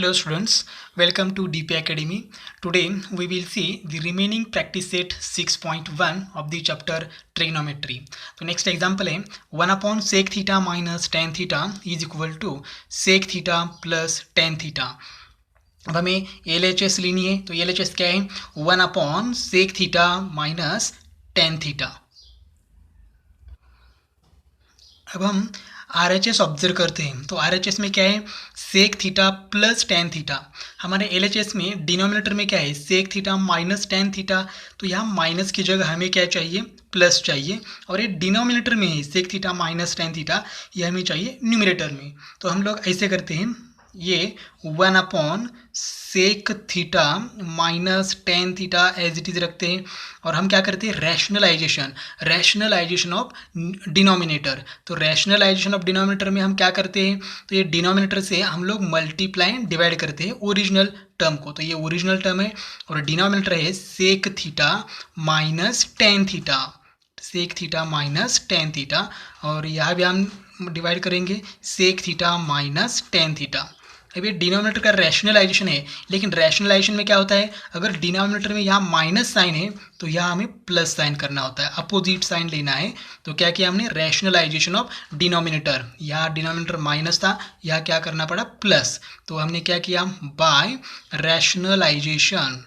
Hello students, welcome to DP Academy. Today we will see the remaining practice set 6.1 of the chapter trigonometry. तो next example है 1 upon sec theta minus tan theta is equal to sec theta plus tan theta. अब हमें LHS लेनी है, तो LHS क्या है 1 upon sec theta minus tan theta. अब हम RHS ऑब्जर्व करते हैं, तो RHS में क्या है sec theta plus tan theta. हमारे LHS में डिनोमिनेटर में क्या है sec theta minus tan theta, तो यहाँ माइनस की जगह हमें क्या चाहिए प्लस चाहिए, और ये डिनोमिनेटर में है sec theta minus tan theta, ये हमें चाहिए न्यूमिनेटर में. तो हम लोग ऐसे करते हैं, ये 1 upon sec theta minus tan theta as it is रखते हैं, और हम क्या करते हैं रैशनलाइजेशन ऑफ डिनोमिनेटर. तो रैशनलाइजेशन ऑफ डिनोमिनेटर में हम क्या करते हैं, तो ये डिनोमिनेटर से हम लोग मल्टीप्लाई डिवाइड करते हैं ओरिजिनल टर्म को. तो ये ओरिजिनल टर्म है और डिनोमिनेटर है sec theta minus tan theta, sec theta minus tan theta, और यहाँ भी हम डिवाइड करेंगे sec theta minus tan theta. अब ये डिनोमिनेटर का रैशनलाइजेशन है, लेकिन रैशनलाइजेशन में क्या होता है अगर डिनोमिनेटर में यहाँ माइनस साइन है तो यहाँ हमें प्लस साइन करना होता है, अपोजिट साइन लेना है. तो क्या किया हमने रैशनलाइजेशन ऑफ डिनोमिनेटर, यहाँ डिनोमिनेटर माइनस था, यहाँ क्या करना पड़ा प्लस. तो हमने क्या किया बाय रैशनलाइजेशन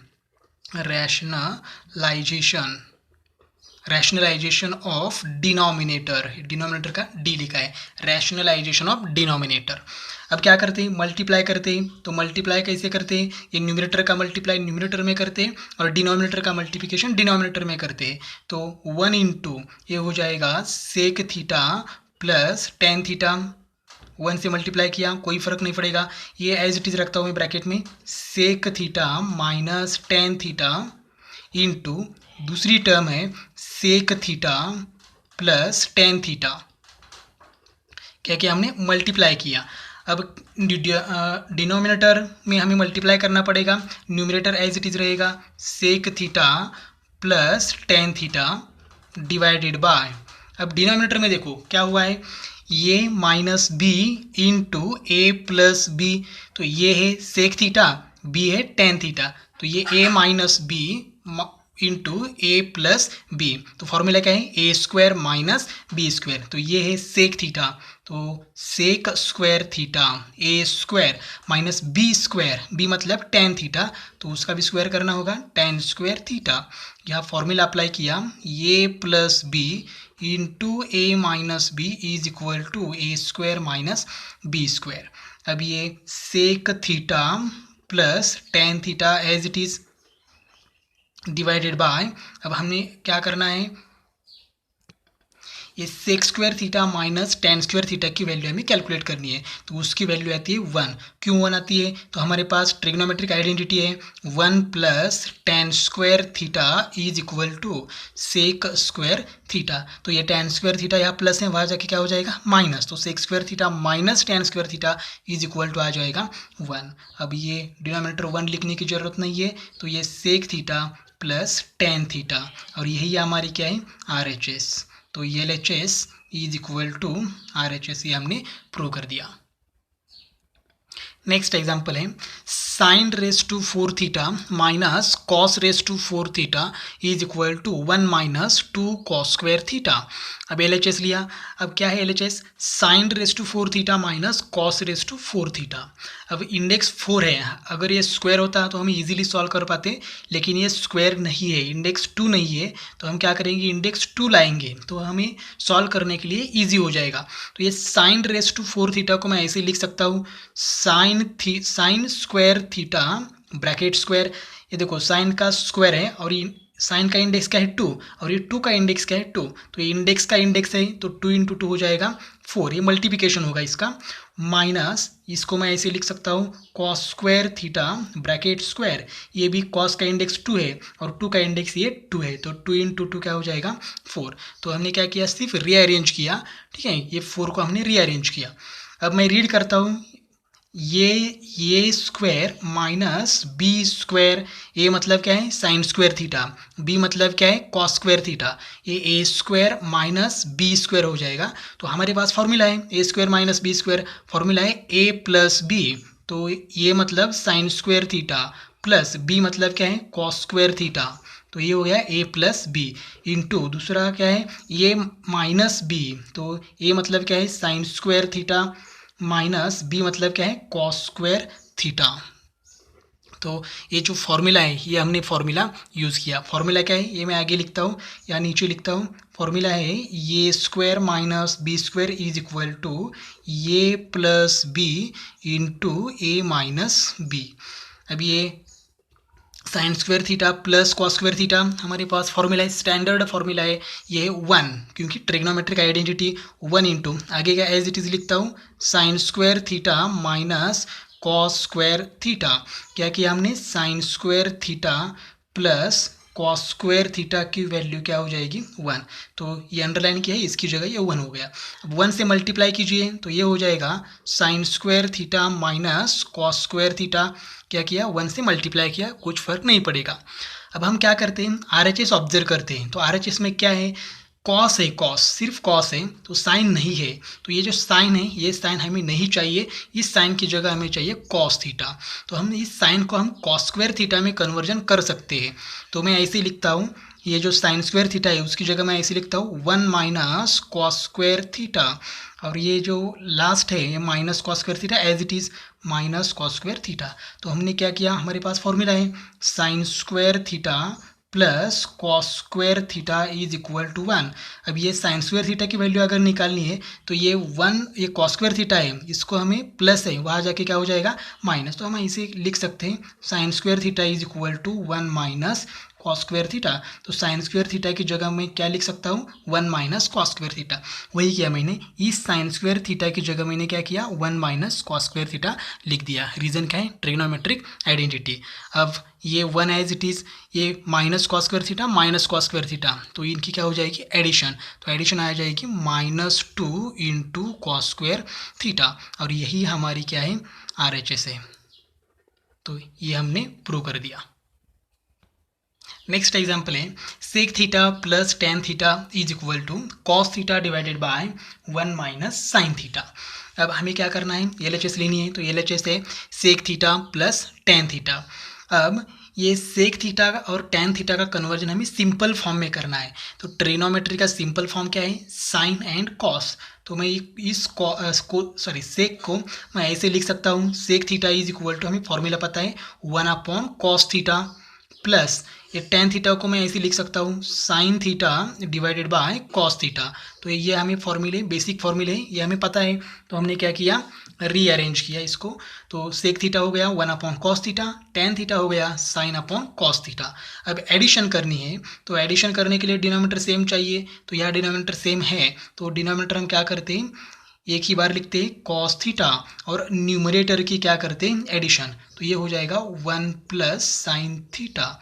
ऑफ डिनोमिनेटर का डी लिखा है, रैशनलाइजेशन ऑफ डिनोमिनेटर. अब क्या करते हैं मल्टीप्लाई करते हैं, तो मल्टीप्लाई कैसे करते हैं ये न्यूमिनेटर का मल्टीप्लाई न्यूमिनेटर में करते हैं और डिनोमिनेटर का मल्टीप्लिकेशन डिनोमिनेटर में करते हैं. तो 1 इंटू ये हो जाएगा sec theta plus tan theta, 1 से मल्टीप्लाई किया कोई फर्क नहीं पड़ेगा, ये एज इट इज रखता हूँ मैं ब्रैकेट में sec theta minus tan theta into दूसरी टर्म है sec theta plus tan theta. क्या किया हमने मल्टीप्लाई किया. अब डिनोमिनेटर में हमें मल्टीप्लाई करना पड़ेगा, न्यूमिनेटर एज इट इज रहेगा sec theta plus tan theta divided by. अब डिनोमिनेटर में देखो क्या हुआ है ये minus B into A plus B, तो ये है सेक थीटा, बी है टेन थीटा, तो ये A minus B into A plus B. तो फॉर्मूला क्या है A square minus B square. तो ये है सेक थीटा, तो sec square theta A square minus B square, B मतलब टेन थीटा, तो उसका भी स्क्वायर करना होगा टेन स्क्वायर थीटा. यहाँ फॉर्मूला अप्लाई किया A plus B into A minus B is equal to A square minus B square. अब ये sec theta plus tan theta as it is divided by, अब हमने क्या करना है ये sec square theta minus tan square theta की value हमें कैलकुलेट करनी है, तो उसकी वैल्यू आती है 1. क्यों 1 आती है, तो हमारे पास ट्रिग्नोमेट्रिक आइडेंटिटी है 1 plus tan square theta is equal to sec square theta. तो ये टेन स्क्वायर थीटा यहाँ प्लस है, वहाँ जाके क्या हो जाएगा माइनस, तो sec square theta minus tan square theta is equal to आ जाएगा 1. अब ये डिनोमिनेटर 1 लिखने की ज़रूरत नहीं है, तो ये sec theta plus tan theta, और यही हमारी क्या है RHS. तो LHS is equal to RHS, ये हमने प्रूव कर दिया. नेक्स्ट एग्जाम्पल है sine raise to 4 theta minus cos raise to 4 theta is equal to 1 minus 2 cos square theta. अब LHS लिया, अब क्या है LHS sine raise to 4 theta minus cos raise to 4 theta. अब इंडेक्स 4 है, अगर ये स्क्वायर होता तो हम इजीली सॉल्व कर पाते, लेकिन ये स्क्वायर नहीं है, इंडेक्स 2 नहीं है, तो हम क्या करेंगे इंडेक्स 2 लाएंगे तो हमें सॉल्व करने के लिए ईजी हो जाएगा. तो ये साइन रेस टू 4 थीटा को मैं ऐसे लिख सकता हूँ sign square theta bracket square. ये देखो साइन का स्क्वायर है और ये साइन का इंडेक्स क्या है 2 और ये 2 का इंडेक्स क्या है 2, तो ये इंडेक्स का इंडेक्स है तो 2 इंटू 2 हो जाएगा 4, ये मल्टीप्लिकेशन होगा इसका, माइनस इसको मैं ऐसे लिख सकता हूँ cos square theta bracket square, ये भी कॉस का इंडेक्स 2 है और 2 का इंडेक्स ये 2 है, तो 2 इंटू 2 क्या हो जाएगा 4. तो हमने क्या किया सिर्फ रीअरेंज किया, ठीक है, ये 4 को हमने रीअरेंज किया. अब मैं रीड करता हूँ ये स्क्वायर माइनस बी स्क्वायर, ए मतलब क्या है साइन स्क्वायर थीटा, बी मतलब क्या है कॉस स्क्वायर थीटा, ये A square minus B square हो जाएगा. तो हमारे पास फॉर्मूला है A square minus B square, formula है ए प्लस बी तो ये मतलब sine square theta plus B मतलब क्या है कॉस स्क्वायर थीटा। तो ये हो गया ए प्लस बी इंटू दूसरा क्या है ये माइनस बी। तो ए मतलब क्या है sine square theta minus B मतलब क्या है कॉस स्क्वायर थीटा। तो ये जो फॉर्मूला है ये हमने फॉर्मूला यूज़ किया। फॉर्मूला क्या है ये मैं आगे लिखता हूँ या नीचे लिखता हूँ। फॉर्मूला है ये square minus B square is equal to A plus B into A minus B. अब ये sine square theta plus cos square theta हमारे पास फॉर्मूला है, स्टैंडर्ड फॉर्मूला है ये है 1, क्योंकि ट्रिग्नोमेट्रिक आइडेंटिटी 1 इंटू आगे का एज इट इज़ लिखता हूँ sign square theta minus cos square theta. क्या किया हमने sign square theta plus cos square theta की वैल्यू क्या हो जाएगी 1। तो ये अंडरलाइन किया है इसकी जगह ये 1 हो गया। अब 1 से मल्टीप्लाई कीजिए तो ये हो जाएगा sine square theta minus cos square theta. क्या किया 1 से मल्टीप्लाई किया, कुछ फर्क नहीं पड़ेगा। अब हम क्या करते हैं RHS ऑब्जर्व करते हैं। तो RHS में क्या है कॉस है, कॉस सिर्फ कॉस है तो साइन नहीं है। तो ये जो साइन है ये साइन हमें नहीं चाहिए, इस साइन की जगह हमें चाहिए कॉस थीटा। तो हम इस साइन को हम कॉस स्क्वायर थीटा में कन्वर्जन कर सकते हैं। तो मैं ऐसे लिखता हूँ ये जो साइन स्क्वायर थीटा है उसकी जगह मैं ऐसे लिखता हूँ 1 माइनस कॉस स्क्वायर थीटा, और ये जो लास्ट है ये minus cos square theta as it is minus cos square theta. तो हमने क्या किया हमारे पास फॉर्मूला है sine square theta plus cos square theta is equal to 1। अब ये साइन स्क्वायर थीटा की वैल्यू अगर निकालनी है तो ये 1 ये कॉस स्क्वायर थीटा है इसको हमें प्लस है वहाँ जाके क्या हो जाएगा माइनस। तो हम इसे लिख सकते हैं sine square theta is equal to 1 minus cos square theta. तो साइन स्क्वायर थीटा की जगह मैं क्या लिख सकता हूँ 1 माइनस कॉस स्क्वायर थीटा। वही किया मैंने, इस साइन स्क्वायर थीटा की जगह मैंने क्या किया 1 माइनस कॉस स्क्वायर थीटा लिख दिया। रीज़न क्या है ट्रिग्नोमेट्रिक आइडेंटिटी। अब ये 1 एज इट इज़ ये minus cos square theta minus cos square theta, तो इनकी क्या हो जाएगी एडिशन। तो एडिशन आ जाएगी -2 इंटू कॉस स्क्वायर थीटा, और यही हमारी क्या है RHS है। तो ये हमने प्रूव कर दिया। नेक्स्ट एग्जाम्पल है sec theta plus tan theta is equal to cos theta divided by 1 minus sine theta. अब हमें क्या करना है LHS लेनी है। तो LHS है sec theta plus tan theta. अब ये सेक थीटा और टेन थीटा का कन्वर्जन हमें सिंपल फॉर्म में करना है। तो ट्रिग्नोमेट्री का सिंपल फॉर्म क्या है साइन एंड कॉस। तो मैं इस सेक को मैं ऐसे लिख सकता हूँ sec theta is equal to हमें फॉर्मूला पता है 1 अपॉन कॉस थीटा प्लस ये टेन थीटा को मैं ऐसे लिख सकता हूँ sine theta divided by cos theta. तो ये हमें फॉर्मूले बेसिक फॉर्मूले ये हमें पता है। तो हमने क्या किया रीअरेंज किया इसको। तो सेक थीटा हो गया 1 upon cos theta, tan theta हो गया साइन अपॉन कॉस थीटा। अब एडिशन करनी है तो एडिशन करने के लिए डिनोमिनेटर सेम चाहिए। तो यह डिनोमिनेटर सेम है तो डिनोमिनेटर हम क्या करते हैं एक ही बार लिखते हैं कॉस थीटा और न्यूमरेटर की क्या करते हैं एडिशन। तो ये हो जाएगा 1 प्लस साइन थीटा।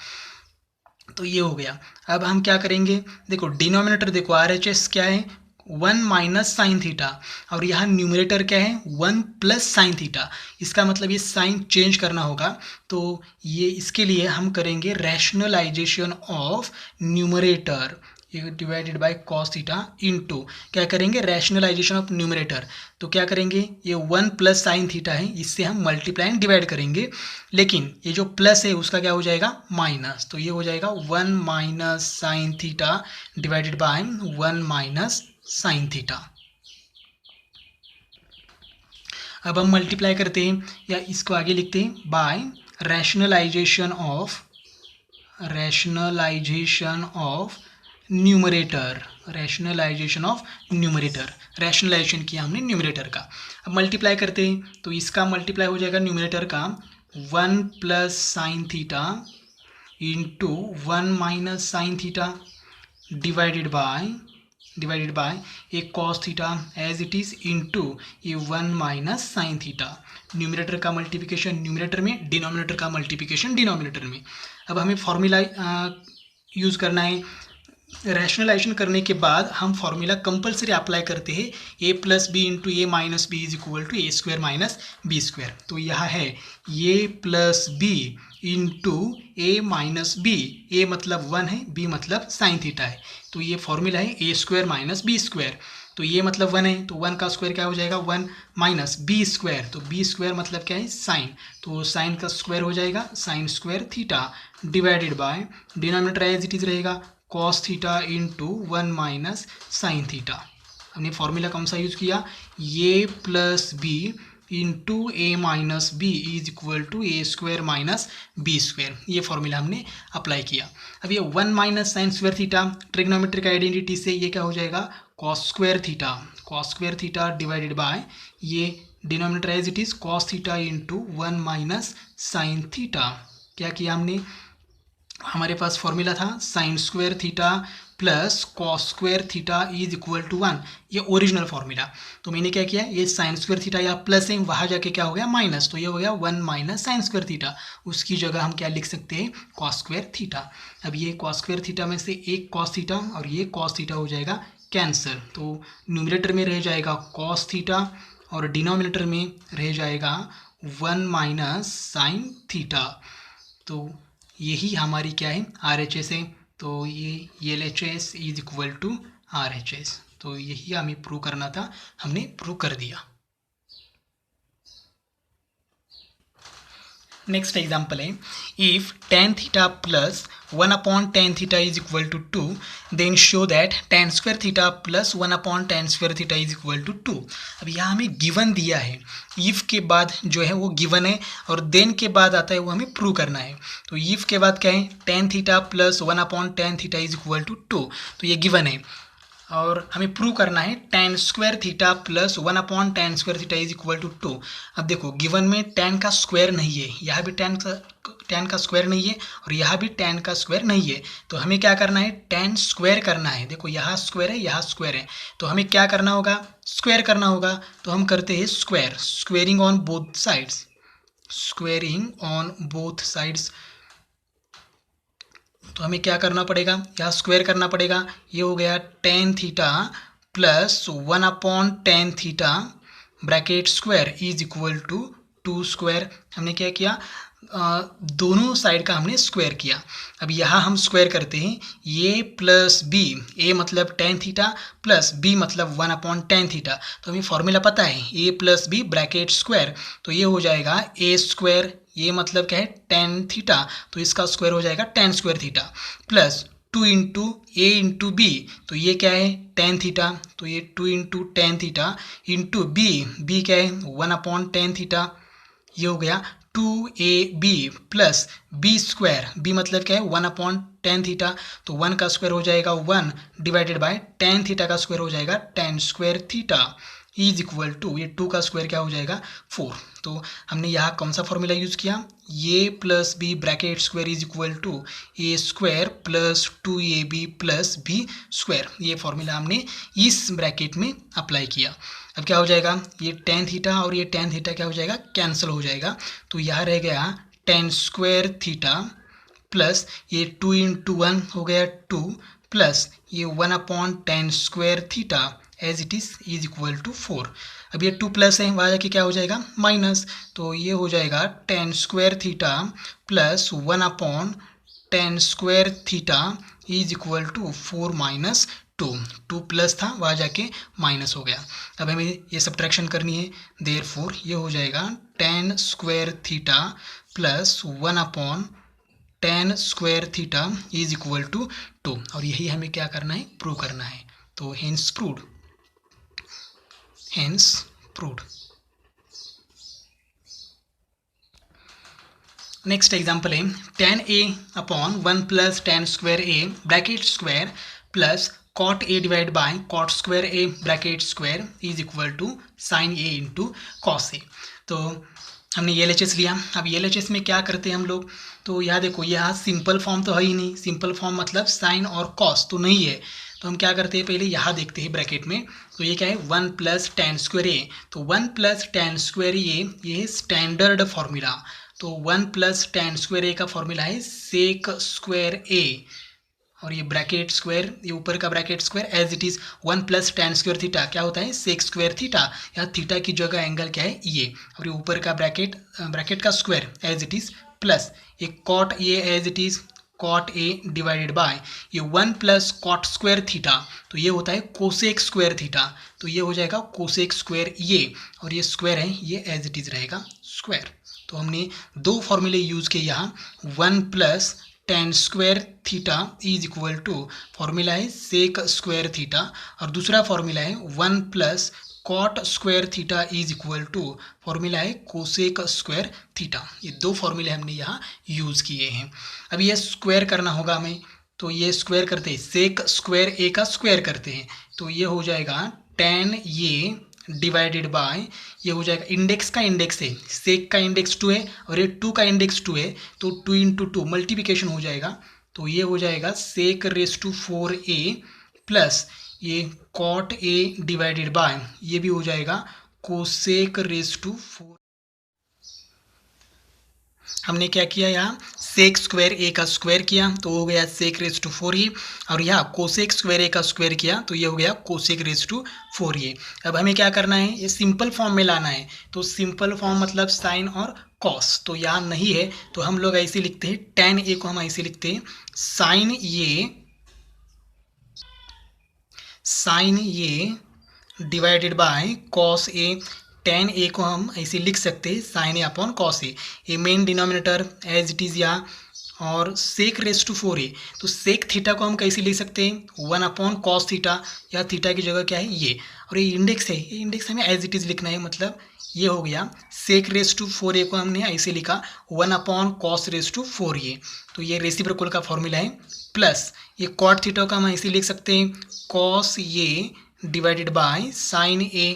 तो ये हो गया। अब हम क्या करेंगे देखो डिनोमिनेटर देखो RHS क्या है 1 माइनस साइन थीटा, और यहाँ न्यूमरेटर क्या है 1 प्लस साइन थीटा। इसका मतलब ये साइन चेंज करना होगा। तो ये इसके लिए हम करेंगे rationalisation of numerator divided by cos theta into क्या करेंगे रैशनलाइजेशन ऑफ न्यूमरेटर। तो क्या करेंगे ये 1 प्लस साइन थीटा है इससे हम मल्टीप्लाई एंड डिवाइड करेंगे, लेकिन ये जो प्लस है उसका क्या हो जाएगा माइनस। तो ये हो जाएगा 1 minus sine theta divided by 1 minus sine theta. अब हम मल्टीप्लाई करते हैं या इसको आगे लिखते हैं by rationalisation of numerator. Rationalisation किया हमने न्यूमरेटर का। अब मल्टीप्लाई करते हैं तो इसका मल्टीप्लाई हो जाएगा न्यूमरेटर का 1 plus sine theta into 1 minus sine theta divided by एक cos theta as it is into ये 1 माइनस साइन थीटा। न्यूमरेटर का मल्टीप्लिकेशन न्यूमरेटर में, डिनोमिनेटर का मल्टीप्लिकेशन डिनोमिनेटर में। अब हमें फॉर्मूला यूज़ करना है। रैशनलाइजेशन करने के बाद हम फॉर्मूला कंपलसरी अप्लाई करते हैं A plus B into A minus B is equal to A square minus B square. तो यह है A plus B into A minus B. A मतलब 1 है, बी मतलब साइन थीटा है। तो ये फॉर्मूला है A square minus B square. तो ये मतलब 1 है, तो 1 का स्क्वायर क्या हो जाएगा 1 माइनस बी स्क्वायर, तो बी स्क्वायर मतलब क्या है साइन, तो साइन का स्क्वायर हो जाएगा sine square theta divided by denominator as it is रहेगा cos theta into 1 minus sine theta. हमने फॉर्मूला कौन सा यूज़ किया, A plus B into A minus B is equal to A square minus B square, ये formula हमने apply किया। अब ये 1 minus sine square theta trigonometric identity से ये क्या हो जाएगा cos square theta divided by ये denominator as it is cos theta into 1 minus sine theta. क्या किया हमने, हमारे पास फॉर्मूला था sine square theta plus cos square theta is equal to 1, ये ओरिजिनल फॉर्मूला। तो मैंने क्या किया, ये साइन स्क्वायर थीटा या प्लस है, वहाँ जाके क्या हो गया माइनस, तो ये हो गया 1 माइनस साइन स्क्वायर थीटा, उसकी जगह हम क्या लिख सकते हैं कॉस स्क्वायर थीटा। अब ये कॉस स्क्वायर थीटा में से एक कॉस थीटा और ये कॉस थीटा हो जाएगा कैंसर, तो न्यूमरेटर में रह जाएगा कॉस थीटा और डिनोमिनेटर में रह जाएगा 1 माइनस साइन थीटा। तो यही हमारी क्या है RHS है, तो ये LHS is equal to RHS, तो यही हमें प्रूव करना था, हमने प्रूव कर दिया। नेक्स्ट एग्जाम्पल है, if tan theta plus 1 upon tan theta is equal to 2 then show that tan square theta plus 1 upon tan square theta is equal to 2। अब यहाँ हमें गिवन दिया है, इफ के बाद जो है वो गिवन है और देन के बाद आता है वो हमें प्रूव करना है। तो इफ के बाद क्या है tan theta plus 1 upon tan theta is equal to 2, तो ये गिवन है और हमें प्रूव करना है tan square theta plus 1 upon tan square theta is equal to 2। अब देखो गिवन में tan का स्क्वायर नहीं है, यहाँ भी tan का स्क्वायर नहीं है और यहाँ भी tan का स्क्वायर नहीं है, तो हमें क्या करना है tan स्क्वायर करना है। देखो यहाँ स्क्वायर है यहाँ स्क्वायर है, तो हमें क्या करना होगा स्क्वायर करना होगा, तो हम करते हैं स्क्वेयरिंग ऑन बोथ साइड्स। तो हमें क्या करना पड़ेगा, यहाँ स्क्वायर करना पड़ेगा, ये हो गया tan theta plus 1 upon tan theta bracket square is equal to 2 square. हमने क्या किया, दोनों साइड का हमने स्क्वायर किया। अब यहाँ हम स्क्वायर करते हैं ए प्लस बी, ए मतलब tan थीटा प्लस बी मतलब 1 अपॉन tan थीटा, तो हमें फॉर्मूला पता है A plus B bracket square, तो ये हो जाएगा ए स्क्वायर, ये मतलब क्या है tan थीटा, तो इसका स्क्वायर हो जाएगा tan square theta plus 2 into A into B, तो ये क्या है tan थीटा, तो ये 2 into tan theta into B क्या है 1 अपॉन tan थीटा, ये हो गया 2ab plus B square, B मतलब क्या है 1 अपॉन tan थीटा, तो 1 का स्क्वायर हो जाएगा 1 डिवाइडेड बाय tan थीटा का स्क्वायर हो जाएगा tan square theta is equal to ये 2 का स्क्वायर क्या हो जाएगा 4। तो हमने यहाँ कौन सा फॉर्मूला यूज़ किया, A plus B bracket square is equal to A square plus 2ab plus B square, ये फॉर्मूला हमने इस ब्रैकेट में अप्लाई किया। अब क्या हो जाएगा, ये tan थीटा और ये tan थीटा क्या हो जाएगा कैंसिल हो जाएगा, तो यहाँ रह गया tan स्क्वायर थीटा प्लस ये 2 इंटू 1 हो गया 2 प्लस ये 1 upon tan square theta as it is equal to 4। अब ये 2 प्लस है, वहाँ जाके क्या हो जाएगा माइनस, तो ये हो जाएगा tan square theta plus 1 upon tan square theta is equal to 4 minus 2 plus था वहाँ जाके माइनस हो गया। अब हमें ये सब्ट्रैक्शन करनी है, देयरफॉर ये हो जाएगा tan square theta plus 1 upon tan square theta is equal to 2, और यही हमें क्या करना है प्रूव करना है, तो हेंस प्रूव्ड। नेक्स्ट एग्जाम्पल है tan a upon 1 plus tan square a bracket square plus cot a divide by cot square a bracket square is equal to sine a into cos a। तो हमने ये LHS लिया। अब ये LHS में क्या करते हैं हम लोग, तो यहाँ देखो यहाँ सिंपल फॉर्म तो है ही नहीं, सिंपल फॉर्म मतलब साइन और कॉस तो नहीं है, तो हम क्या करते हैं पहले यहाँ देखते हैं ब्रैकेट में, तो ये क्या है 1 प्लस tan स्क्वायर a, तो 1 प्लस tan स्क्वायर a ये स्टैंडर्ड फॉर्मूला, तो 1 प्लस tan स्क्वायर a का फॉर्मूला है सेक स्क्वायर a, और ये ब्रैकेट स्क्वायर ये ऊपर का bracket square as it is 1 plus tan square theta क्या होता है सेक स्क्वायर थीटा, या थीटा की जगह एंगल क्या है ये, और ये ऊपर का ब्रैकेट का square as it is plus ये कॉट ये as it is cot a divided by ये 1 प्लस कॉट स्क्वायर थीटा, तो ये होता है कोसेक स्क्वायर थीटा, तो ये हो जाएगा कोसेक स्क्वायर ये, और ये स्क्वायर है ये एज इट इज़ रहेगा स्क्वायर। तो हमने दो फॉर्मूले यूज़ किए यहाँ, 1 plus tan square theta is equal to formula है सेक स्क्वायर थीटा, और दूसरा फॉर्मूला है 1 plus cot square theta is equal to formula है कोसेक स्क्वायर थीटा। ये दो फॉर्मूले हमने यहाँ यूज़ किए हैं। अब ये स्क्वायर करना होगा हमें, तो ये स्क्वायर करते हैं, सेक स्क्वायर ए का स्क्वायर करते हैं, तो ये हो जाएगा टेन ये डिवाइडेड बाय, ये हो जाएगा इंडेक्स का इंडेक्स है, सेक का इंडेक्स 2 है और ये 2 का इंडेक्स 2 है, तो 2 इंटू 2 मल्टीप्लिकेशन हो जाएगा, तो ये हो जाएगा sec raise to 4a plus ये कॉट ए डिवाइडेड बाय ये भी हो जाएगा कोसेक रेस टू 4। हमने क्या किया यहाँ, सेक स्क्वायर ए का स्क्वायर किया तो हो गया सेक रेस टू 4a, और यहाँ कोसेक स्क्वायर ए का स्क्वायर किया तो ये हो गया कोसेक रेस टू 4a। अब हमें क्या करना है, ये सिंपल फॉर्म में लाना है, तो सिंपल फॉर्म मतलब साइन और कॉस, तो यहाँ नहीं है तो हम लोग ऐसे लिखते हैं, टेन ए को हम ऐसे लिखते हैं साइन ये divided by cos A, tan A को हम ऐसे लिख सकते हैं sine A upon cos A, ये main denominator as it is यहाँ, और सेक रेस टू 4a, तो सेक थीटा को हम कैसे लिख सकते हैं 1 अपॉन कॉस थीटा, या थीटा की जगह क्या है ये, और ये इंडेक्स है, ये इंडेक्स हमें एज इट इज़ लिखना है, मतलब ये हो गया सेक रेस टू 4a को हमने ऐसे लिखा 1 upon cos raise to 4a, तो ये रेसिप्रोकल का फॉर्मूला है, प्लस ये कॉट थीटा का हम ऐसे लिख सकते हैं कॉस ये divided by sign A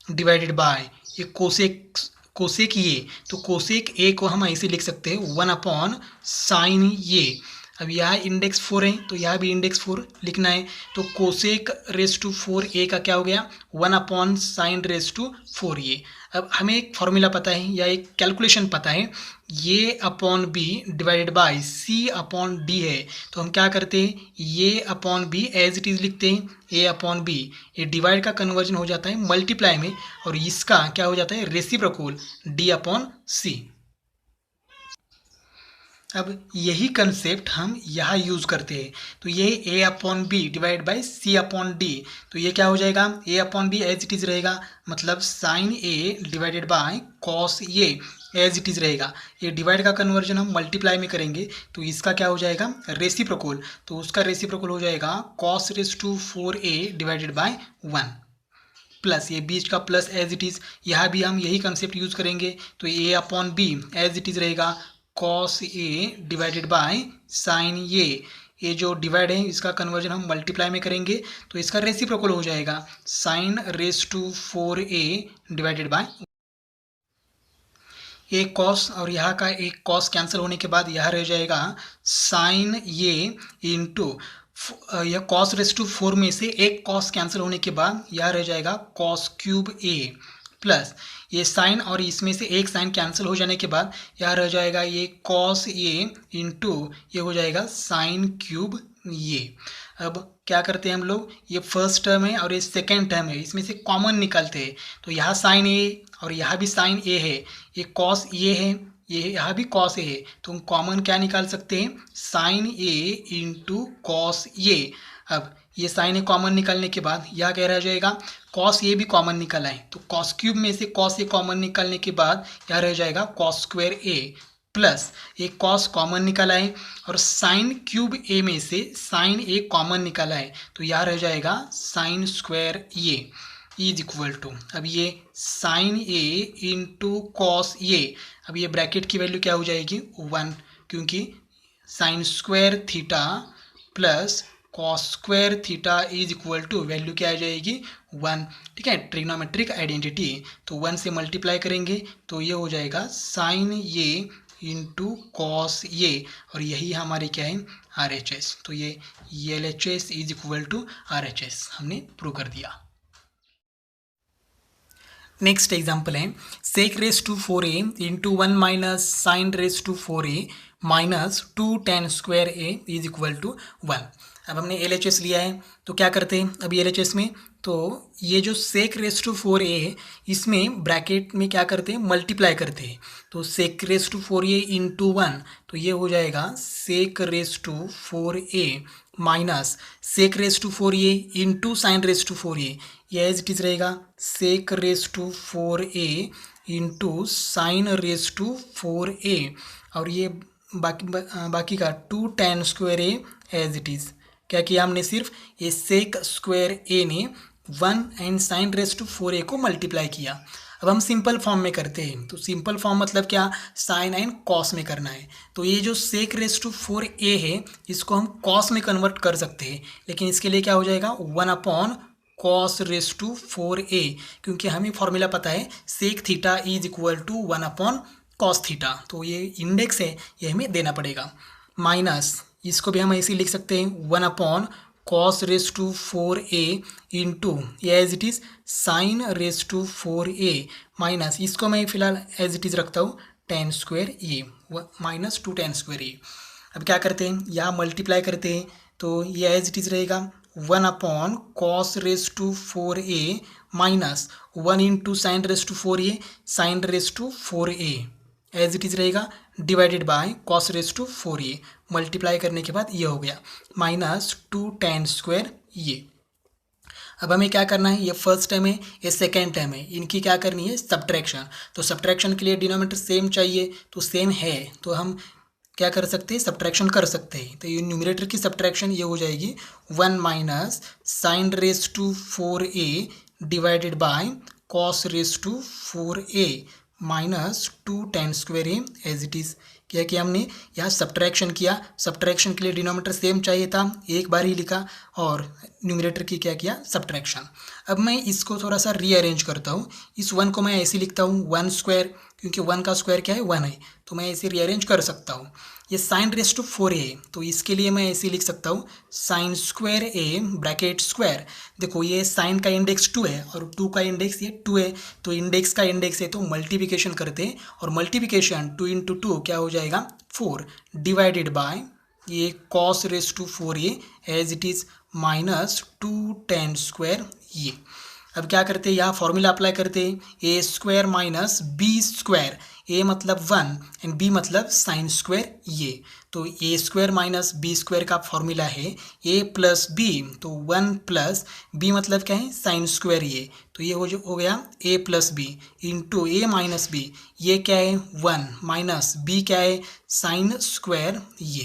divided by ये कोसेक ये, तो कोसेक ए को हम ऐसे लिख सकते हैं 1 अपॉन साइन ये। अब यहाँ इंडेक्स 4 है तो यहाँ भी इंडेक्स 4 लिखना है, तो कोसेक रेस टू 4a का क्या हो गया 1 upon sine raise to 4a। अब हमें एक फॉर्मूला पता है या एक कैलकुलेशन पता है, ये upon b divided by c upon d है, तो हम क्या करते हैं ये upon B as it is लिखते हैं, ए अपॉन बी, ये डिवाइड का कन्वर्जन हो जाता है मल्टीप्लाई में, और इसका क्या हो जाता है रेसिप्रोकल डी अपॉन सी। अब यही कंसेप्ट हम यहाँ यूज़ करते हैं, तो ये A upon B divide by C upon D, तो ये क्या हो जाएगा A upon B as it is रहेगा, मतलब sine A divided by cos ये एज इट इज़ रहेगा, ये डिवाइड का कन्वर्जन हम मल्टीप्लाई में करेंगे तो इसका क्या हो जाएगा रेसिप्रोकल, तो उसका रेसिप्रोकल हो जाएगा cos raise to 4a divided by 1 plus ये बीच का प्लस एज इट इज़, यहाँ भी हम यही कंसेप्ट यूज़ करेंगे, तो A upon B as it is रहेगा cos A divided by sine ये जो डिवाइड है इसका कन्वर्जन हम मल्टीप्लाई में करेंगे तो इसका रेसिप्रोकल हो जाएगा sine raise to 4a divided by एक कॉस, और यहाँ का एक कॉस कैंसिल होने के बाद यहाँ रह जाएगा साइन ये इंटू यह कॉस रेस टू 4 में से एक कॉस कैंसिल होने के बाद यहाँ रह जाएगा कॉस क्यूब ए, प्लस ये साइन और इसमें से एक साइन कैंसिल हो जाने के बाद यहाँ रह जाएगा ये कॉस ए इंटू ये हो जाएगा साइन क्यूब ये। अब क्या करते हैं हम लोग, ये फर्स्ट टर्म है और ये सेकेंड टर्म है, इसमें से कॉमन निकालते हैं, तो यहाँ साइन ए और यहाँ भी साइन ए है, ये कॉस ये है, ये यहाँ भी कॉस ए है, तो हम कॉमन क्या निकाल सकते हैं साइन ए इंटू कॉस ये। अब ये साइन ए कॉमन निकालने के बाद यह क्या रह जाएगा कॉस ये भी कॉमन निकल आए, तो कॉस क्यूब में से कॉस ए कॉमन निकालने के बाद यह रह जाएगा कॉस स्क्वायर ए, प्लस एक कॉस कॉमन निकल आए और साइन क्यूब ए में से साइन ए कॉमन निकल आए, तो यह रह जाएगा साइन स्क्वायर ये इज इक्वल टू, अब ये साइन ए इंटू कॉस ये, अब ये ब्रैकेट की वैल्यू क्या हो जाएगी 1, क्योंकि sine square theta plus cos square theta is equal to value क्या आ जाएगी 1, ठीक है, ट्रिग्नोमेट्रिक आइडेंटिटी, तो 1 से मल्टीप्लाई करेंगे तो ये हो जाएगा साइन ये इंटू कॉस ये, और यही हमारी क्या है RHS, तो ये LHS is equal to RHS हमने प्रूव कर दिया। नेक्स्ट एग्जाम्पल है sec raise to 4a into 1 minus sine raise to 4a minus 2 tan² a is equal to 1। अब हमने LHS लिया है तो क्या करते हैं अभी LHS में, तो ये जो sec⁴ है इसमें ब्रैकेट में क्या करते हैं मल्टीप्लाई करते हैं, तो sec⁴ इंटू 1 तो ये हो जाएगा sec⁴ minus sec⁴ into sin⁴ ये एज इट इज रहेगा sec⁴ इंटू sin⁴ और ये बाकी का 2 tan² एज इट इज़। क्या किया हमने, सिर्फ ये sec² ने 1 एंड sin⁴ को मल्टीप्लाई किया। अब हम सिंपल फॉर्म में करते हैं, तो सिंपल फॉर्म मतलब क्या, साइन एंड कॉस में करना है। तो ये जो sec⁴ है इसको हम कॉस में कन्वर्ट कर सकते हैं, लेकिन इसके लिए क्या हो जाएगा 1/cos⁴ क्योंकि हमें फॉर्मूला पता है sec⁻θ is equal to 1/cos⁻, तो ये इंडेक्स है ये हमें देना पड़ेगा। माइनस इसको भी हम ऐसे लिख सकते हैं 1/cos⁴ into as it is sin⁴ minus इसको मैं फिलहाल एज इट इज़ रखता हूँ tan² माइनस 2 tan²। अब क्या करते हैं, यहाँ मल्टीप्लाई करते हैं तो ये एज इट इज़ रहेगा 1/cos⁴ minus 1 into sin⁴ as it is रहेगा डिवाइडेड बाय cos⁴ मल्टीप्लाई करने के बाद ये हो गया माइनस 2 tan²। अब हमें क्या करना है, ये फर्स्ट टर्म है ये सेकेंड टर्म है, इनकी क्या करनी है सब्ट्रैक्शन। तो सब्ट्रैक्शन के लिए डिनोमिनेटर सेम चाहिए, तो सेम है तो हम क्या कर सकते हैं सब्ट्रैक्शन कर सकते हैं। तो ये न्यूमरेटर की सब्ट्रैक्शन ये हो जाएगी 1 minus sin⁴ divided by cos⁴ minus 2 tan² as it is. क्या किया हमने यहाँ सब्ट्रैक्शन किया, सब्ट्रैक्शन के लिए डिनोमिनेटर सेम चाहिए था, एक बार ही लिखा और न्यूमरेटर की क्या किया सब्ट्रैक्शन। अब मैं इसको थोड़ा सा रीअरेंज करता हूँ, इस 1 को मैं ऐसे लिखता हूँ 1² क्योंकि 1 का स्क्वायर क्या है 1 है, तो मैं ऐसे रीअरेंज कर सकता हूँ। ये sin⁴ है तो इसके लिए मैं ऐसे लिख सकता हूँ sin² ब्रैकेट स्क्वायर। देखो ये साइन का इंडेक्स 2 है और 2 का इंडेक्स ये 2 है, तो इंडेक्स का इंडेक्स है तो मल्टीप्लिकेशन करते हैं और मल्टीप्लिकेशन 2 इंटू 2 क्या हो जाएगा 4 डिवाइडेड बाय ये cos⁴ as it is minus 2 tan²। अब क्या करते हैं यहाँ फॉर्मूला अप्लाई करते हैं a² माइनस b², a मतलब 1 एंड b मतलब sin²। तो a² माइनस b² का फॉर्मूला है a प्लस b, तो 1 प्लस b मतलब क्या है sin²। तो ये हो गया a plus B into a minus b, ये क्या है 1 माइनस b क्या है sin²।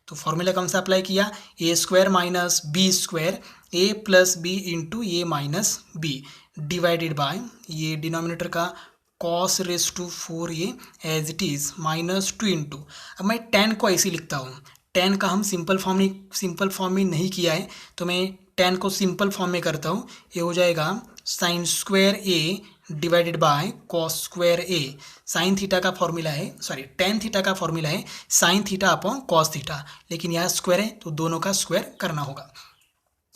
तो फॉर्मूला कौन सा अप्लाई किया a² minus b² a plus B into A minus b divided by ये डिनोमिनेटर का cos⁴ as it is minus 2 into. अब मैं tan को ऐसे लिखता हूँ, tan का हम सिंपल फॉर्म में नहीं किया है तो मैं tan को सिंपल फॉर्म में करता हूँ, ये हो जाएगा sin² divided by cos²। sin⁻ का फॉर्मूला है tan⁻ का फॉर्मूला है sin⁻ अपॉन cos⁻, लेकिन यहाँ स्क्वायर है तो दोनों का स्क्वायर करना होगा।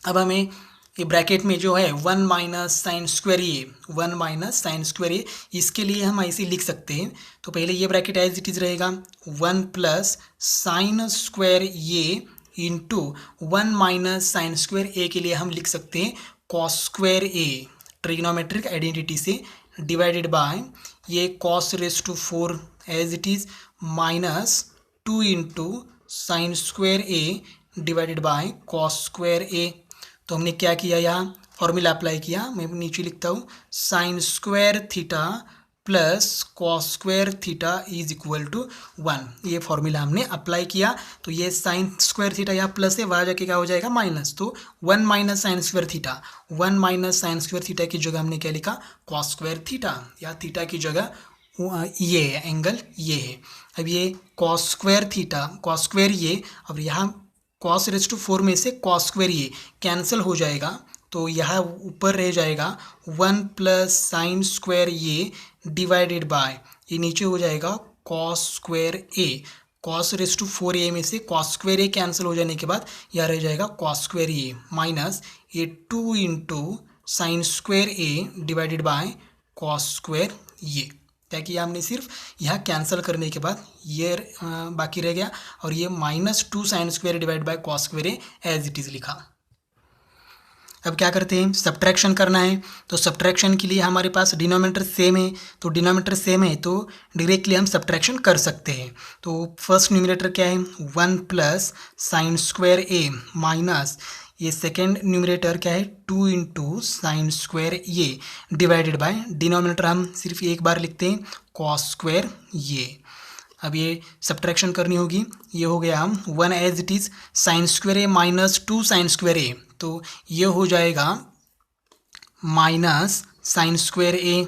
अब हमें ये ब्रैकेट में जो है 1 माइनस sin², इसके लिए हम ऐसे लिख सकते हैं। तो पहले ये ब्रैकेट एज इट इज़ रहेगा 1 plus sin² into 1 minus sin² के लिए हम लिख सकते हैं cos², ट्रिग्नोमेट्रिक आइडेंटिटी से डिवाइडेड बाय ये cos⁴ as it is minus 2 into sin² divided by cos²। तो हमने क्या किया यहाँ फॉर्मूला अप्लाई किया, मैं नीचे लिखता हूँ sin² plus cos² is equal to 1। ये फॉर्मूला हमने अप्लाई किया तो ये sin² यहाँ प्लस है, वहाँ जाके क्या हो जाएगा माइनस, तो 1 माइनस sin² की जगह हमने क्या लिखा cos², या थीटा की जगह ये है एंगल ये है। अब ये cos² ये, अब यहाँ cos⁴ में से cos² कैंसिल हो जाएगा तो यहाँ ऊपर रह जाएगा 1 प्लस sin² डिवाइडेड बाय ये नीचे हो जाएगा cos²। cos⁴ में से cos² कैंसिल हो जाने के बाद यहाँ रह जाएगा cos² माइनस ये 2 into sin² divided by cos²। क्या किया हमने, सिर्फ यहाँ कैंसिल करने के बाद ये बाकी रह गया और ये -2 sine square divide by cos square A as it is लिखा। अब क्या करते हैं, सब्ट्रैक्शन करना है। तो सब्ट्रैक्शन के लिए हमारे पास डिनोमिनेटर सेम है, तो डिनोमिनेटर सेम है तो डायरेक्टली हम सब्ट्रैक्शन कर सकते हैं। तो फर्स्ट न्यूमरेटर क्या है, 1 plus sign square A minus ये सेकेंड न्यूमरेटर क्या है, 2 into sine square A divided by denominator हम सिर्फ एक बार लिखते हैं कॉस स्क्वायर ए। अब ये सब्ट्रैक्शन करनी होगी, ये हो गया हम 1 as it is sine square A minus 2 sine square A, तो ये हो जाएगा minus sine square A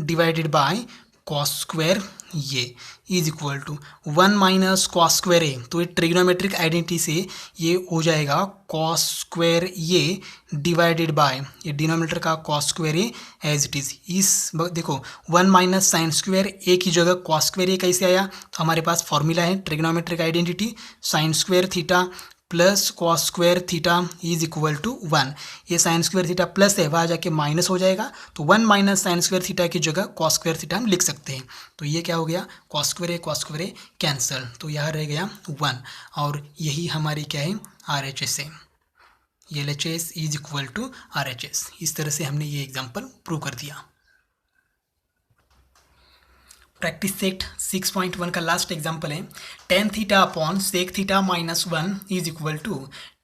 divided by cos square A is equal to 1 minus cos square A. तो ये ट्रिग्नोमेट्रिक आइडेंटिटी से ये हो जाएगा cos square A divided by ये डिनोमिनेटर का cos square A as it is. इस देखो 1 माइनस साइन स्क्वायर ए की जगह कॉस स्क्वायर ए कैसे आया, तो हमारे पास फॉर्मूला है trigonometric identity sine square theta plus cos square theta is equal to 1। ये साइन स्क्वायर थीटा प्लस है, वहाँ जाके माइनस हो जाएगा, तो 1 माइनस साइन स्क्वायर थीटा की जगह कॉस स्क्वायर थीटा हम लिख सकते हैं। तो ये क्या हो गया, कॉस स्क्वायर ए कैंसल, तो यहाँ रह गया 1 और यही हमारी क्या है RHS है। ये LHS is equal to RHS। इस तरह से हमने ये एग्जाम्पल प्रूव कर दिया। प्रैक्टिस सेट 6.1 का लास्ट एग्जाम्पल है tan theta upon sec theta minus 1 is equal to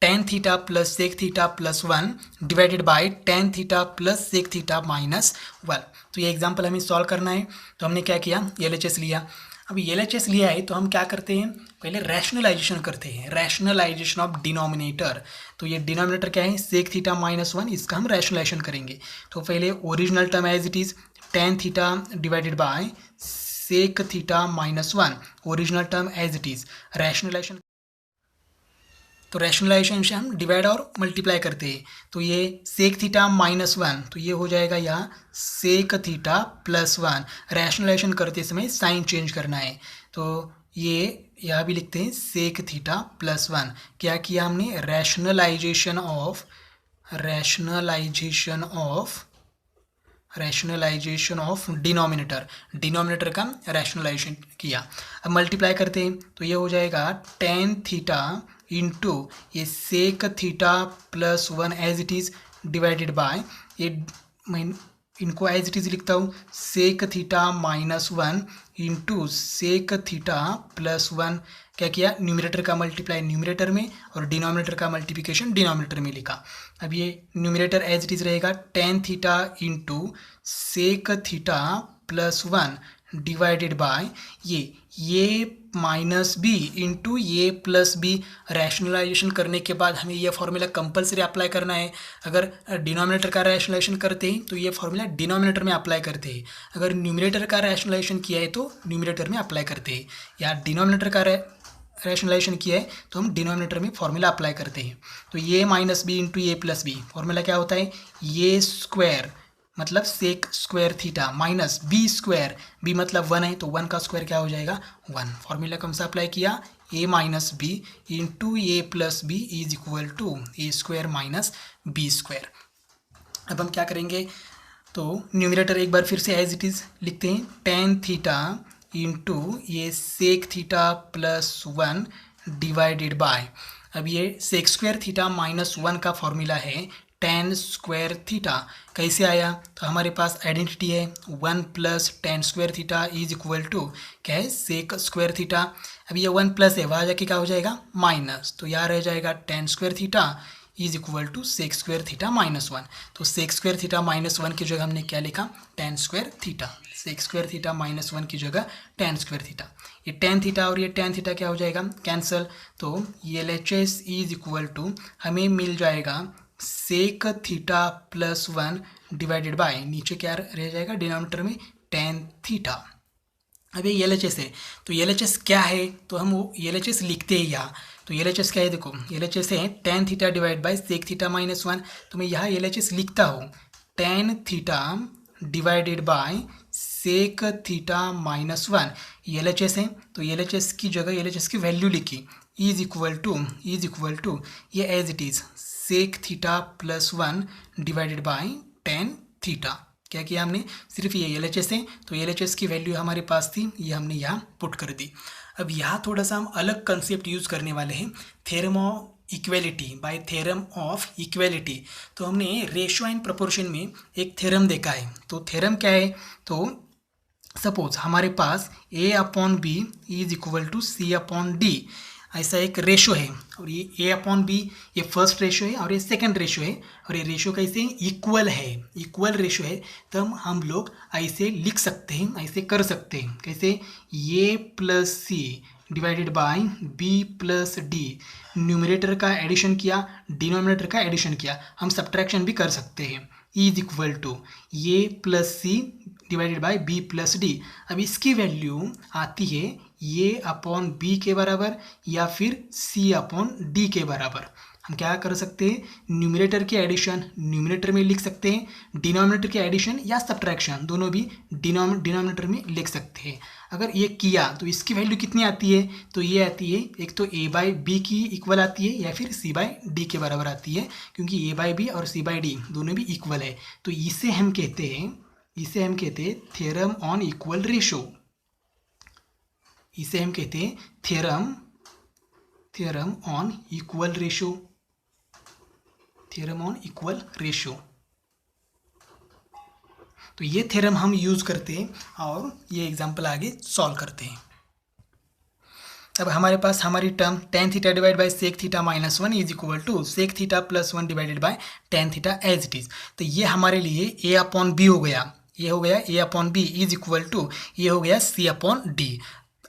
tan theta plus sec theta plus 1 divided by tan theta plus sec theta minus 1। तो ये एग्जाम्पल हमें सॉल्व करना है, तो हमने क्या किया, LHS लिया। अब LHS लिया है तो हम क्या करते हैं, पहले रैशनलाइजेशन करते हैं, रैशनलाइजेशन ऑफ डिनोमिनेटर। तो ये डिनोमिनेटर क्या है, सेक थीटा माइनस 1, इसका हम रैशनलाइजेशन करेंगे। तो पहले original term as it is tan theta divided by sec theta minus 1, original term as it is. Rationalisation, तो रैशनलाइजेशन से हम डिवाइड और मल्टीप्लाई करते हैं। तो ये सेक थीटा माइनस 1, तो ये हो जाएगा यहाँ सेक थीटा प्लस 1। रैशनलाइजेशन करते समय साइन चेंज करना है, तो ये यहाँ भी लिखते हैं सेक थीटा प्लस 1। क्या किया हमने, रैशनलाइजेशन ऑफ डिनोमिनेटर का रैशनलाइजेशन किया। अब मल्टीप्लाई करते हैं, तो ये हो जाएगा tan थीटा इंटू ये sec theta plus 1 as it is divided by ये, मैं इनको एज इट इज़ लिखता हूँ, sec theta minus 1 into sec theta plus 1। क्या किया, न्यूमरेटर का मल्टीप्लाई न्यूमरेटर में और डिनोमिनेटर का मल्टीप्लिकेशन डिनोमिनेटर में लिखा। अब ये न्यूमरेटर एज इट इज़ रहेगा tan theta into sec theta plus 1 divided by ये माइनस बी इंटू ये प्लस बी। रैशनलाइजेशन करने के बाद हमें यह फॉर्मूला कंपलसरी अप्लाई करना है। अगर डिनोमिनेटर का रैशनलाइजेशन करते हैं तो ये फॉर्मूला डिनोमिनेटर में अप्लाई करते हैं, अगर न्यूमरेटर का रैशनलाइजेशन किया है तो न्यूमरेटर में अप्लाई करते हैं, या डिनोमिनेटर का रैशनलाइजेशन किया है तो हम डिनोमिनेटर में फॉर्मूला अप्लाई करते हैं। तो ये माइनस बी इंटू ये प्लस बी, फॉर्मूला क्या होता है, ये स्क्वायर मतलब sec square theta minus B square, B मतलब 1 है तो 1 का स्क्वायर क्या हो जाएगा 1। फॉर्मूला कौन सा अप्लाई किया, A minus B into A plus B is equal to A square minus B square. अब हम क्या करेंगे, तो न्यूमरेटर एक बार फिर से एज इट इज़ लिखते हैं, tan थीटा इंटू ये sec theta plus 1 divided by, अब ये सेक स्क्वायर थीटा माइनस 1 का फॉर्मूला है tan स्क्वायर थीटा। कैसे आया, तो हमारे पास आइडेंटिटी है 1 plus tan square theta is equal to क्या है, सेक स्क्वायर थीटा। अब ये 1 प्लस है, वहाँ जाके क्या हो जाएगा माइनस, तो यहाँ रह जाएगा tan square theta is equal to sec square theta minus 1। तो सेक स्क्वायर थीटा माइनस 1 की जगह हमने क्या लिखा, tan square theta. Sec square theta minus 1 की जगह tan स्क्वायर थीटा। ये tan थीटा और ये tan थीटा क्या हो जाएगा कैंसल, तो ये LHS इज इक्वल टू हमें मिल जाएगा sec theta plus 1 divided by, नीचे क्या रह जाएगा डिनोमिनेटर में tan थीटा। अब ये LHS है, तो LHS क्या है, तो हम वो LHS लिखते हैं यहाँ। तो LHS क्या है, देखो LHS है tan theta divide by sec theta minus 1। तो मैं यहाँ LHS लिखता हूँ tan theta divided by sec theta minus 1। LHS है तो LHS की जगह LHS की वैल्यू लिखी इज इक्वल टू ये as it is sec theta plus 1 divided by tan theta. क्या किया हमने, सिर्फ ये LHS है तो LHS की वैल्यू हमारे पास थी, ये हमने यहाँ पुट कर दी। अब यहाँ थोड़ा सा हम अलग कंसेप्ट यूज़ करने वाले हैं, theorem of equality bye theorem of equality. तो हमने रेशियो एंड प्रोपोर्शन में एक थ्योरम देखा है। तो थ्योरम क्या है, तो सपोज हमारे पास A/B is equal to C/D, ऐसा एक रेशो है, और ये A/B ये फर्स्ट रेशो है और ये सेकंड रेशो है, और ये रेशो कैसे इक्वल है, इक्वल रेशो है, तो हम लोग ऐसे लिख सकते हैं, ऐसे कर सकते हैं, कैसे A+C divided by B+D, numerator का एडिशन किया, डिनोमिनेटर का एडिशन किया, हम सब्ट्रैक्शन भी कर सकते हैं, is equal to A+C divided by B+D। अब इसकी वैल्यू आती है A/B के बराबर या फिर C/D के बराबर। हम क्या कर सकते हैं, न्यूमरेटर के एडिशन न्यूमरेटर में लिख सकते हैं, डिनोमिनेटर के एडिशन या सब्ट्रैक्शन दोनों भी डिनोमिनेटर में लिख सकते हैं। अगर ये किया तो इसकी वैल्यू कितनी आती है, तो ये आती है एक तो A/B की इक्वल आती है या फिर C/D के बराबर आती है, क्योंकि A/B और C/D दोनों भी इक्वल है। तो इसे हम कहते हैं थ्योरम ऑन इक्वल रेशो, इसे हम कहते हैं theorem on equal ratio, theorem on equal ratio. तो ये थ्योरम हम यूज करते हैं और ये एग्जांपल आगे सॉल्व करते हैं। अब हमारे पास हमारी term tan theta divide by sec theta minus 1 is equal to sec theta plus 1 divided by tan theta as it is. तो ये हमारे लिए A/B हो गया, ये हो गया A/B इज इक्वल टू ये हो गया C/D।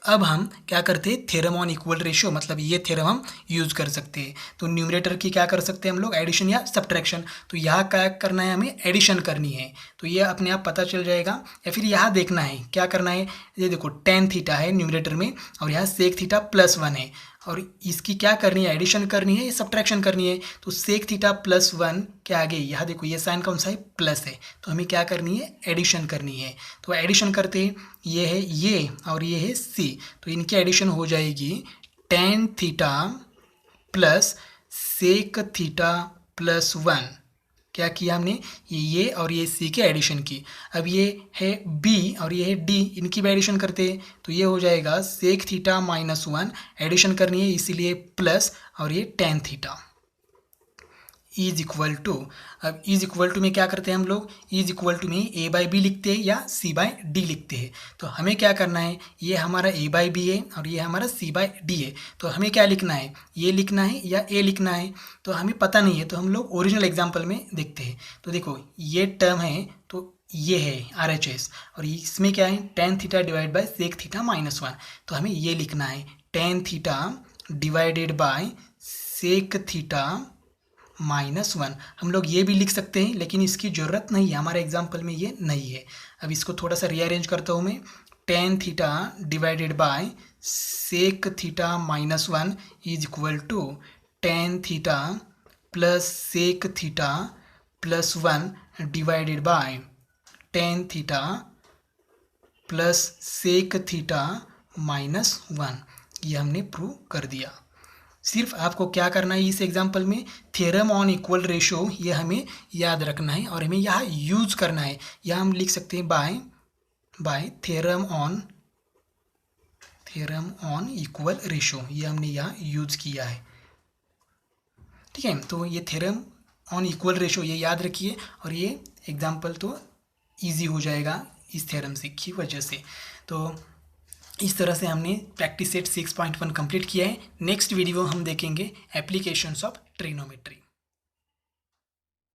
अब हम क्या करते हैं, थ्योरम ऑन इक्वल रेशियो, मतलब ये थ्योरम हम यूज़ कर सकते हैं। तो न्यूमरेटर की क्या कर सकते हैं हम लोग, एडिशन या सब्ट्रैक्शन। तो यहाँ क्या करना है, हमें एडिशन करनी है, तो ये अपने आप पता चल जाएगा, या फिर यहाँ देखना है क्या करना है। ये देखो tan थीटा है न्यूमरेटर में और यहाँ sec थीटा प्लस 1 है, और इसकी क्या करनी है, एडिशन करनी है या सब्ट्रैक्शन करनी है। तो sec थीटा प्लस 1 के आगे यहाँ देखो ये साइन कौन सा है, प्लस है, तो हमें क्या करनी है, एडिशन करनी है। तो एडिशन करते हैं, ये है ये और ये है C, तो इनकी एडिशन हो जाएगी tan theta plus sec theta plus 1। क्या किया हमने, ये और ये C के एडिशन की। अब ये है B और ये है D, इनकी भी एडिशन करते हैं, तो ये हो जाएगा sec थीटा माइनस 1, एडिशन करनी है इसीलिए प्लस, और ये tan theta is equal to. अब इज इक्वल टू में क्या करते हैं हम लोग, इज इक्वल टू में A/B लिखते हैं या C/D लिखते हैं। तो हमें क्या करना है, ये हमारा A/B है और ये हमारा C/D है, तो हमें क्या लिखना है, ये लिखना है या A लिखना है, तो हमें पता नहीं है, तो हम लोग ओरिजिनल एग्जाम्पल में देखते हैं। तो देखो ये टर्म है, तो ये है RHS, और इसमें क्या है, tan theta divide by sec theta minus 1, तो हमें ये लिखना है tan theta divided by sec theta minus 1। हम लोग ये भी लिख सकते हैं, लेकिन इसकी ज़रूरत नहीं है, हमारे एग्जाम्पल में ये नहीं है। अब इसको थोड़ा सा रीअरेंज करता हूँ मैं, tan theta divided by sec theta minus 1 is equal to tan theta plus sec theta plus 1 divided by tan theta plus sec theta minus 1। ये हमने प्रूव कर दिया। सिर्फ आपको क्या करना है इस एग्जाम्पल में, थ्योरम ऑन इक्वल रेशो ये हमें याद रखना है और हमें यहाँ यूज करना है। यहाँ हम लिख सकते हैं bye theorem on equal ratio, ये हमने यहाँ यूज किया है। ठीक है, तो ये थ्योरम ऑन इक्वल रेशो ये याद रखिए, और ये एग्जाम्पल तो ईजी हो जाएगा इस थ्योरम से की वजह से। तो इस तरह से हमने प्रैक्टिस सेट 6.1 कंप्लीट किया है। नेक्स्ट वीडियो हम देखेंगे एप्लीकेशंस ऑफ ट्रिग्नोमेट्री।